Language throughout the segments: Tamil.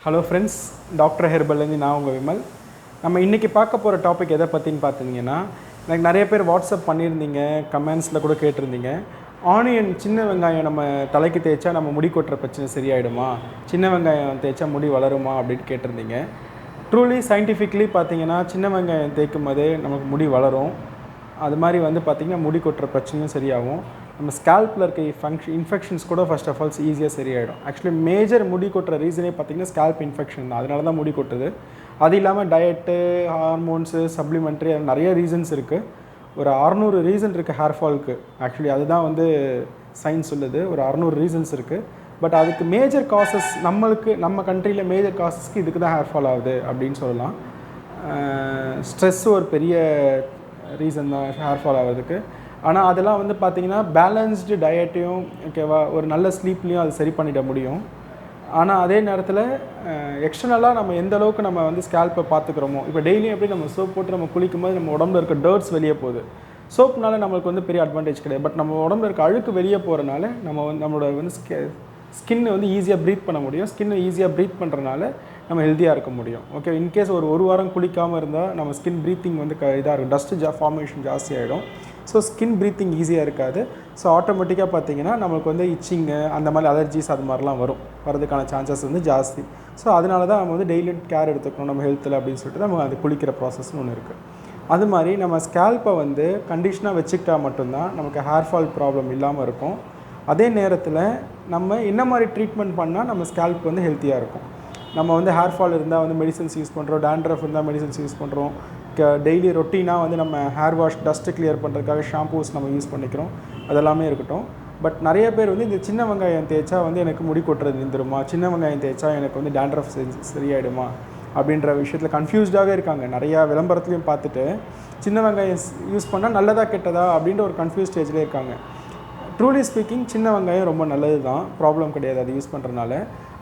ஹலோ ஃப்ரெண்ட்ஸ், டாக்டர் ஹெர்பல்லேருந்து நான் உங்கள் விமல். நம்ம இன்றைக்கி பார்க்க போகிற டாபிக் எதை பற்றின்னு பார்த்தீங்கன்னா, எனக்கு நிறைய பேர் வாட்ஸ்அப் பண்ணியிருந்தீங்க, கமெண்ட்ஸில் கூட கேட்டிருந்தீங்க. ஆனியன் சின்ன வெங்காயம் நம்ம தலைக்கு தேய்ச்சா நம்ம முடி கொட்டுற பிரச்சனை சரியாயிடுமா, சின்ன வெங்காயம் தேய்ச்சா முடி வளருமா அப்படின்னு கேட்டிருந்தீங்க. ட்ரூலி சயின்டிஃபிக்லி பார்த்தீங்கன்னா சின்ன வெங்காயம் தேய்க்கும் போது நமக்கு முடி வளரும். அது மாதிரி பார்த்திங்கன்னா முடி கொட்டுற பிரச்சனையும் சரியாகும். நம்ம ஸ்கேல்பில் இருக்க இன்ஃபெக்ஷன்ஸ் கூட ஃபர்ஸ்ட் ஆஃப் ஆல்ஸ் ஈஸியாக சரியாயிடும். ஆக்சுவலி மேஜர் முடி கொட்டுற ரீசனே பார்த்திங்கன்னா ஸ்கேல்ப் இன்ஃபெக்ஷன் தான். அதனால தான் முடி கொட்டுது. அது இல்லாமல் டயட்டு, ஹார்மோன்ஸு, சப்ளிமெண்ட்ரி, அது நிறைய ரீசன்ஸ் இருக்குது. ஒரு 600 ரீசன் இருக்குது ஹேர் ஃபாலுக்கு. ஆக்சுவலி அதுதான் சயின்ஸ் சொல்லுது. ஒரு 600 ரீசன்ஸ் இருக்குது. பட் அதுக்கு மேஜர் காசஸ் நம்ம கண்ட்ரியில் மேஜர் காசஸ்க்கு இதுக்கு தான் ஹேர் ஃபால் ஆகுது அப்படின்னு சொல்லலாம். ஸ்ட்ரெஸ் ஒரு பெரிய ரீசன் தான் ஹேர் ஃபால் ஆகிறதுக்கு. ஆனால் அதெல்லாம் பார்த்திங்கன்னா பேலன்ஸ்டு டயட்டையும் ஓகேவா, ஒரு நல்ல ஸ்லீப்லேயும் அது சரி பண்ணிட முடியும். ஆனால் அதே நேரத்தில் எக்ஸ்டர்னலாக நம்ம எந்த அளவுக்கு நம்ம ஸ்கேல்ப்பை பார்த்துக்கிறோமோ, இப்போ டெய்லியும் எப்படி நம்ம சோப் போட்டு நம்ம குளிக்கும் போது நம்ம உடம்புல இருக்க டர்ட்ஸ் வெளியே போகுது. சோப்புனால நம்மளுக்கு பெரிய அட்வான்டேஜ் கிடையாது. பட் நம்ம உடம்புல இருக்க அழுக்கு வெளியே போகிறனால நம்மளோட ஸ்கின்னை ஈஸியாக ப்ரீத் பண்ண முடியும். ஸ்கின்னை ஈஸியாக ப்ரீத் பண்ணுறதுனால நம்ம ஹெல்த்தியாக இருக்க முடியும். ஓகே, இன்கேஸ் ஒரு வாரம் குளிக்காமல் இருந்தால் நம்ம ஸ்கின் ப்ரீத்திங் இதாக இருக்கும், டஸ்ட்டு ஃபார்மேஷன் ஜாஸ்தி ஆகிடும். ஸோ ஸ்கின் ப்ரீத்திங் ஈஸியாக இருக்காது. ஸோ ஆட்டோமேட்டிக்காக பார்த்திங்கன்னா நம்மளுக்கு இச்சிங்கு அந்த மாதிரி அலர்ஜிஸ் அது மாதிரிலாம் வரதுக்கான சான்சஸ் ஜாஸ்தி. ஸோ அதனால தான் நம்ம டெய்லி கேர் எடுத்துக்கணும் நம்ம ஹெல்த்தில் அப்படின்னு சொல்லிட்டு நம்ம அது குளிக்கிற ப்ராசஸ்னு ஒன்று இருக்குது. அது மாதிரி நம்ம ஸ்கேல்ப்பை கண்டிஷனாக வச்சுக்கிட்டா மட்டும்தான் நமக்கு ஹேர் ஃபால் ப்ராப்ளம் இல்லாமல் இருக்கும். அதே நேரத்தில் நம்ம என்ன மாதிரி ட்ரீட்மெண்ட் பண்ணால் நம்ம ஸ்கேல்ப் ஹெல்த்தியாக இருக்கும். நம்ம ஹேர் ஃபால் இருந்தால் மெடிசன்ஸ் யூஸ் பண்ணுறோம், டேண்ட்ரஃப் இருந்தால் மெடிசன்ஸ் யூஸ் பண்ணுறோம், டெய்லி ரொட்டீனாக நம்ம ஹேர் வாஷ் டஸ்ட்டு கிளியர் பண்ணுறதுக்காக ஷாம்பூஸ் நம்ம யூஸ் பண்ணிக்கிறோம். அதெல்லாமே இருக்கட்டும். பட் நிறைய பேர் இந்த சின்ன வெங்காயம் தேய்ச்சா எனக்கு முடி கொட்டுறது நின்றுருமா, சின்ன வெங்காயம் தேய்ச்சா எனக்கு டேண்ட்ரஃப் சரியாயிடுமா அப்படின்ற விஷயத்தில் கன்ஃபியூஸ்டாகவே இருக்காங்க. நிறையா விளம்பரத்துலையும் பார்த்துட்டு சின்ன வெங்காயம் யூஸ் பண்ணால் நல்லதா கெட்டதா அப்படின்ற ஒரு கன்ஃபியூஸ் ஸ்டேஜ்லேயே இருக்காங்க. ட்ரூலி ஸ்பீக்கிங் சின்ன வெங்காயம் ரொம்ப நல்லது தான், ப்ராப்ளம் கிடையாது அது யூஸ் பண்ணுறதுனால.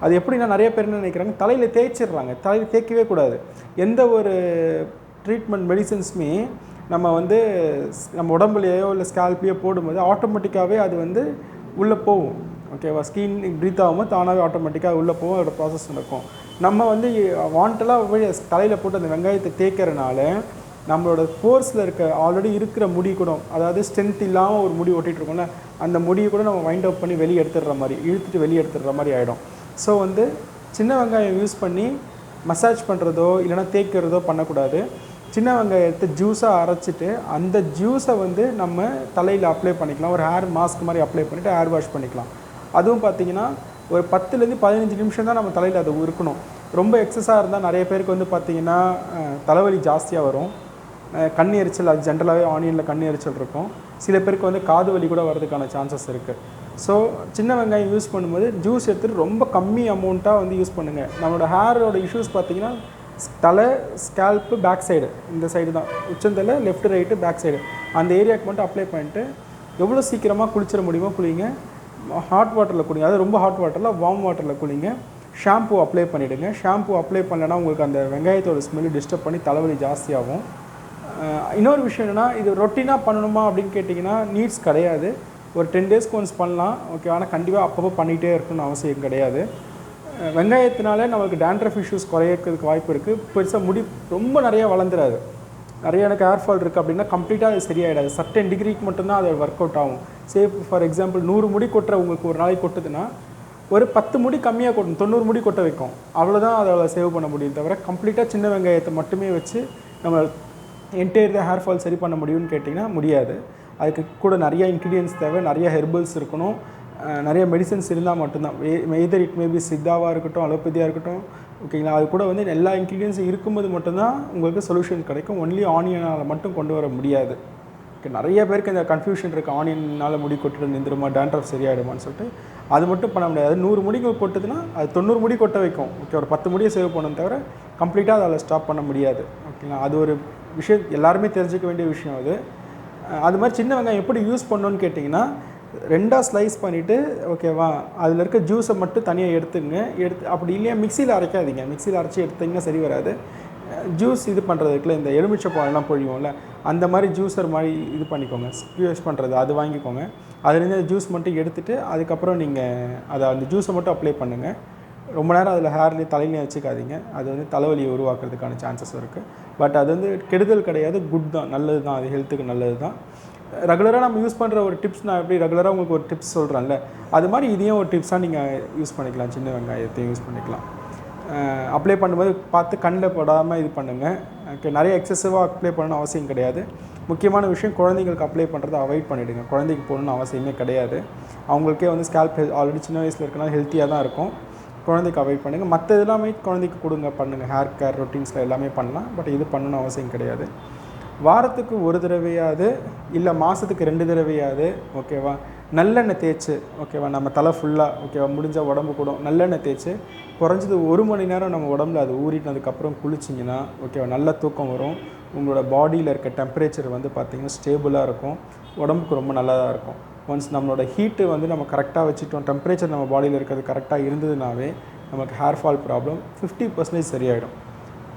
அது எப்படின்னா நிறைய பேர் என்ன நினைக்கிறாங்க, தலையில் தேய்ச்சிடுறாங்க. தலையில் தேய்க்கவே கூடாது. எந்த ஒரு ட்ரீட்மெண்ட் மெடிசன்ஸுமே நம்ம நம்ம உடம்புலையோ இல்லை ஸ்கேல்ப்லையோ போடும்போது ஆட்டோமேட்டிக்காகவே அது உள்ளே போகும். ஓகேவா, ஸ்கின் ப்ரீத் ஆகும்போது தானாகவே ஆட்டோமேட்டிக்காக உள்ளே போகும், அதோட ப்ராசஸ் நடக்கும். நம்ம வாண்டலாக தலையில் போட்டு அந்த வெங்காயத்தை தேய்க்கிறனால நம்மளோட போர்ஸில் இருக்க ஆல்ரெடி இருக்கிற முடி கூட, அதாவது ஸ்ட்ரென்த் இல்லாமல் ஒரு முடி ஒட்டிகிட்டு இருக்கோம்ல, அந்த முடியை கூட நம்ம வைண்ட் அப் பண்ணி வெளியே எடுத்துடுற மாதிரி, இழுத்துட்டு வெளியே எடுத்துடுற மாதிரி ஆகிடும். ஸோ சின்ன வெங்காயம் யூஸ் பண்ணி மசாஜ் பண்ணுறதோ இல்லைனா தேய்க்கிறதோ பண்ணக்கூடாது. சின்ன வெங்காயத்தை ஜூஸாக அரைச்சிட்டு அந்த ஜூஸை நம்ம தலையில் அப்ளை பண்ணிக்கலாம். ஒரு ஹேர் மாஸ்க் மாதிரி அப்ளை பண்ணிவிட்டு ஹேர் வாஷ் பண்ணிக்கலாம். அதுவும் பார்த்திங்கன்னா ஒரு 10லேருந்து 15 நிமிஷம் தான் நம்ம தலையில் அது இருக்கணும். ரொம்ப எக்ஸஸாக இருந்தால் நிறைய பேருக்கு பார்த்திங்கன்னா தலைவலி ஜாஸ்தியாக வரும். கண் எரிச்சல், அது ஜென்ரலாகவே ஆனியனில் கண் எரிச்சல் இருக்கும். சில பேருக்கு காது வலி கூட வரதுக்கான சான்சஸ் இருக்குது. ஸோ சின்ன வெங்காயம் யூஸ் பண்ணும்போது ஜூஸ் எடுத்துகிட்டு ரொம்ப கம்மி அமௌண்ட்டாக யூஸ் பண்ணுங்கள். நம்மளோட ஹேரோட இஷ்யூஸ் பார்த்திங்கன்னா தலை, ஸ்கேல்ப்பு, பேக் சைடு, இந்த சைடு தான் உச்சந்தலை, லெஃப்ட் ரைட்டு, பேக் சைடு, அந்த ஏரியாவுக்கு மட்டும் அப்ளை பண்ணிட்டு எவ்வளோ சீக்கிரமாக குளிச்சிட முடியுமோ குளிங்க. ஹாட் வாட்டரில் குளிங்க, அது ரொம்ப ஹாட் வாட்டரில், வார்ம் வாட்டரில் குளிங்க. ஷாம்பு அப்ளை பண்ணிவிடுங்க. ஷாம்பு அப்ளை பண்ணலைன்னா உங்களுக்கு அந்த வெங்காயத்தோட ஸ்மெல்லு டிஸ்டர்ப் பண்ணி தலைவலி ஜாஸ்தியாகும். இன்னொரு விஷயம் என்னென்னா, இது ரொட்டீனாக பண்ணணுமா அப்படின்னு கேட்டிங்கன்னா நீட்ஸ் கிடையாது. ஒரு 10 டேஸ்க்கு ஒன்ஸ் பண்ணலாம். ஓகே, ஆனால் கண்டிப்பாக அப்பப்போ பண்ணிகிட்டே இருக்கணும்னு அவசியம் கிடையாது. வெங்காயத்தினால நமக்கு டேண்ட்ரஃப் இஷ்யூஸ் குறையிறதுக்கு வாய்ப்பு இருக்குது. பெருசாக முடி ரொம்ப நிறையா வளர்ந்துடாது. நிறைய எனக்கு ஹேர் ஃபால் இருக்குது அப்படின்னா கம்ப்ளீட்டாக அது சரியாயிடாது. சர்டன் டிகிரிக்கு மட்டும்தான் அது ஒர்க் அவுட் ஆகும். ஃபார் எக்ஸாம்பிள் 100 முடி கொட்டுற உங்களுக்கு ஒரு நாளைக்கு கொட்டுதுன்னா ஒரு 10 முடி கம்மியாக கொட்டணும், 90 முடி கொட்ட வைக்கும். அவ்வளோதான் அதை சேவ் பண்ண முடியும். தவிர கம்ப்ளீட்டாக சின்ன வெங்காயத்தை மட்டுமே வச்சு நம்ம என்டையர் ஹேர் ஃபால் சரி பண்ண முடியும்னு கேட்டிங்கன்னா முடியாது. அதுக்கு கூட நிறைய இன்க்ரீடியன்ஸ் தேவை, நிறைய ஹெர்பல்ஸ் இருக்கணும், நிறைய மெடிசன்ஸ் இருந்தால் மட்டும்தான். எதர் இட் மேபி சித்தாவாக இருக்கட்டும், அலோபதியாக இருக்கட்டும், ஓகேங்களா, அது கூட எல்லா இன்க்ரீடியன்ஸும் இருக்கும்போது மட்டும்தான் உங்களுக்கு சொல்யூஷன் கிடைக்கும். ஒன்லி ஆனியனால் மட்டும் கொண்டு வர முடியாது. ஓகே, நிறைய பேருக்கு இந்த கன்ஃபியூஷன் இருக்குது, ஆனியனால் முடி கொட்டுறது நின்றுமா, டேண்ட்ரஃப் சரியாயிடுமான்னு சொல்லிட்டு. அது மட்டும் பண்ண முடியாது. 100 முடிக்கு கொட்டுதுன்னா அது 90 முடி கொட்ட வைக்கும். ஓகே, ஒரு 10 முடியை சேவ் பண்ணணும், தவிர கம்ப்ளீட்டாக அதில் ஸ்டாப் பண்ண முடியாது. ஓகேங்களா, அது ஒரு விஷயம் எல்லாருமே தெரிஞ்சிக்க வேண்டிய விஷயம் அது. அது மாதிரி சின்ன வெங்காயம் எப்படி யூஸ் பண்ணணுன்னு கேட்டிங்கன்னா, 2ஆக ஸ்லைஸ் பண்ணிவிட்டு, ஓகேவா, அதில் இருக்க ஜூஸை மட்டும் தனியாக எடுத்துங்க. அப்படி இல்லையா மிக்சியில் அரைக்காதீங்க. மிக்சியில் அரைச்சி எடுத்திங்கன்னா சரி வராது. ஜூஸ் இது பண்ணுறதுக்குள்ள இந்த எலுமிச்சை பழம்லாம் பொழியும்ல, அந்த மாதிரி ஜூஸர் மாதிரி இது பண்ணிக்கோங்க, யூஸ் பண்ணுறது அது வாங்கிக்கோங்க. அதுலேருந்து ஜூஸ் மட்டும் எடுத்துகிட்டு அதுக்கப்புறம் நீங்கள் அதை அந்த ஜூஸை மட்டும் அப்ளை பண்ணுங்கள். ரொம்ப நேரம் அதில் ஹேர்லேயே தலையிலையும் வச்சுக்காதீங்க. அது வந்து தலைவலியை உருவாக்குறதுக்கான சான்சஸ் இருக்குது. பட் அது வந்து கெடுதல் கிடையாது, குட் தான், நல்லது தான், அது ஹெல்த்துக்கு நல்லது தான். ரெகுலராக நம்ம யூஸ் பண்ணுற ஒரு டிப்ஸ், நான் எப்படி ரெகுலராக உங்களுக்கு ஒரு டிப்ஸ் சொல்கிறேன்ல, அது மாதிரி இதையும் ஒரு டிப்ஸாக நீங்கள் யூஸ் பண்ணிக்கலாம். சின்ன வெங்காயத்தையும் யூஸ் பண்ணிக்கலாம். அப்ளை பண்ணும்போது பார்த்து கண்ணில் படாமல் இது பண்ணுங்கள். நிறைய எக்ஸசிவாக அப்ளை பண்ணணும்னு அவசியம் கிடையாது. முக்கியமான விஷயம், குழந்தைங்களுக்கு அப்ளை பண்ணுறதை அவாய்ட் பண்ணிவிடுங்க. குழந்தைக்கு போடணும்னு அவசியமே கிடையாது. அவங்களுக்கே வந்து ஸ்கேல்ப் ஆல்ரெடி சின்ன வயசில் இருக்கனால ஹெல்த்தியாக தான் இருக்கும். குழந்தைக்கு அவாய்ட் பண்ணுங்கள். மற்ற எல்லாமே குழந்தைக்கு கொடுங்க, பண்ணுங்கள். ஹேர் கேர் ரொட்டீன்ஸில் எல்லாமே பண்ணலாம். பட் இது பண்ணணும்னு அவசியம் கிடையாது. வாரத்துக்கு ஒரு தடவையாவது இல்லை மாதத்துக்கு 2 தடவையாவது ஓகேவா, நல்லெண்ணெய் தேய்ச்சி ஓகேவா, நம்ம தலை ஃபுல்லாக ஓகேவா, முடிஞ்சால் உடம்பு கூட நல்லெண்ணெய் தேய்ச்சி குறைஞ்சது 1 மணி நேரம் நம்ம உடம்புல அது ஊறினதுக்கப்புறம் குளிச்சிங்கன்னா ஓகேவா, நல்ல தூக்கம் வரும். உங்களோட பாடியில் இருக்க டெம்பரேச்சர் வந்து பார்த்திங்கன்னா ஸ்டேபிளாக இருக்கும். உடம்புக்கு ரொம்ப நல்லதாக இருக்கும். ஒன்ஸ் நம்மளோட ஹீட்டு வந்து நம்ம கரெக்டாக வச்சுட்டோம், டெம்பரேச்சர் நம்ம பாடியில் இருக்கிறது கரெக்டாக இருந்ததுனாவே நமக்கு ஹேர் ஃபால் ப்ராப்ளம் 50% சரியாயிடும்.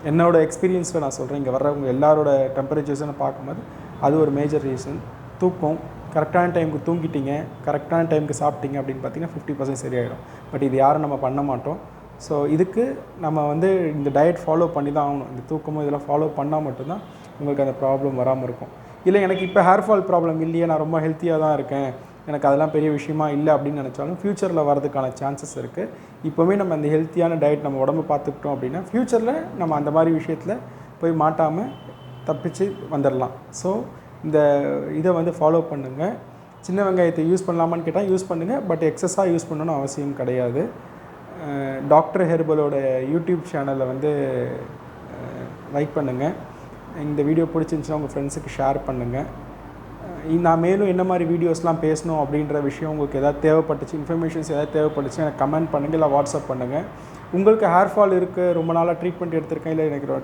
என்னோட எக்ஸ்பீரியன்ஸில் நான் சொல்கிறேன். இங்கே வர்றவங்க எல்லாரோட டெம்பரேச்சர்ஸை பார்க்கும்போது அது ஒரு மேஜர் ரீசன். தூக்கம், கரெக்டான டைமுக்கு தூங்கிட்டீங்க, கரெக்டான டைமுக்கு சாப்பிட்டீங்க அப்படின்னு பார்த்தீங்கன்னா 50% சரியாயிடும். பட் இது யாரும் நம்ம பண்ண மாட்டோம். ஸோ இதுக்கு நம்ம வந்து இந்த டயட் ஃபாலோ பண்ணி தான் ஆகணும். இந்த தூக்கமும் இதெல்லாம் ஃபாலோ பண்ணால் மட்டும்தான் உங்களுக்கு அந்த ப்ராப்ளம் வராமல் இருக்கும். இல்லை எனக்கு இப்போ ஹேர் ஃபால் ப்ராப்ளம் இல்லையே, நான் ரொம்ப ஹெல்த்தியாக தான் இருக்கேன், எனக்கு அதெல்லாம் பெரிய விஷயமா இல்லை அப்படின்னு நினச்சாலும் ஃப்யூச்சரில் வரதுக்கான சான்சஸ் இருக்குது. இப்போவே நம்ம அந்த ஹெல்த்தியான டயட் நம்ம உடம்பு பார்த்துக்கிட்டோம் அப்படின்னா ஃப்யூச்சரில் நம்ம அந்த மாதிரி விஷயத்தில் போய் மாட்டாமல் தப்பிச்சு வந்துடலாம். ஸோ இந்த இதை வந்து ஃபாலோ பண்ணுங்கள். சின்ன வெங்காயத்தை யூஸ் பண்ணலாமான்னு கேட்டால் யூஸ் பண்ணுங்கள். பட் எக்ஸஸாக யூஸ் பண்ணணும்னு அவசியம் கிடையாது. டாக்டர் ஹெர்பலோட யூடியூப் சேனலை வந்து லைக் பண்ணுங்கள். இந்த வீடியோ பிடிச்சிருந்துச்சுன்னா உங்கள் ஃப்ரெண்ட்ஸுக்கு ஷேர் பண்ணுங்கள். நான் மேலும் என்ன மாதிரி வீடியோஸ்லாம் பேசணும் அப்படின்ற விஷயம் உங்களுக்கு எதாவது தேவைப்பட்டுச்சு, இன்ஃபர்மேஷன்ஸ் எதாவது தேவைப்பட்டுச்சு எனக்கு கமெண்ட் பண்ணுங்கள், இல்லை வாட்ஸ்அப் பண்ணுங்கள். உங்களுக்கு ஹேர் ஃபால் இருக்குது, ரொம்ப நாளாக ட்ரீட்மெண்ட் எடுத்திருக்கேன், இல்லை எனக்கு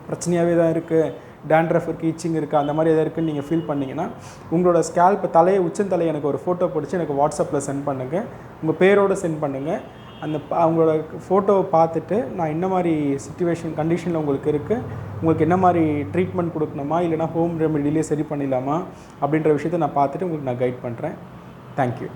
பிரச்சனையாகவே தான் இருக்குது, டேண்ட்ரஃப் இருக்குது, இச்சிங் இருக்குது, அந்த மாதிரி எதாவது இருக்குதுன்னு நீங்கள் ஃபீல் பண்ணிங்கன்னா உங்களோட ஸ்கேல்ப் தலையை உச்சந்தலையை எனக்கு ஒரு ஃபோட்டோ பிடிச்சி எனக்கு வாட்ஸ்அப்பில் சென்ட் பண்ணுங்கள். உங்கள் பேரோடு சென்ட் பண்ணுங்கள். அந்த அவங்களோட ஃபோட்டோவை பார்த்துட்டு நான் என்ன மாதிரி சிச்சுவேஷன் கண்டிஷனில் உங்களுக்கு இருக்குது, உங்களுக்கு என்ன மாதிரி ட்ரீட்மெண்ட் கொடுக்கணுமா, இல்லைனா ஹோம் ரெமெடியிலே சரி பண்ணிடலாமா அப்படின்ற விஷயத்தை நான் பார்த்துட்டு உங்களுக்கு நான் கைட் பண்ணுறேன். தேங்க்யூ.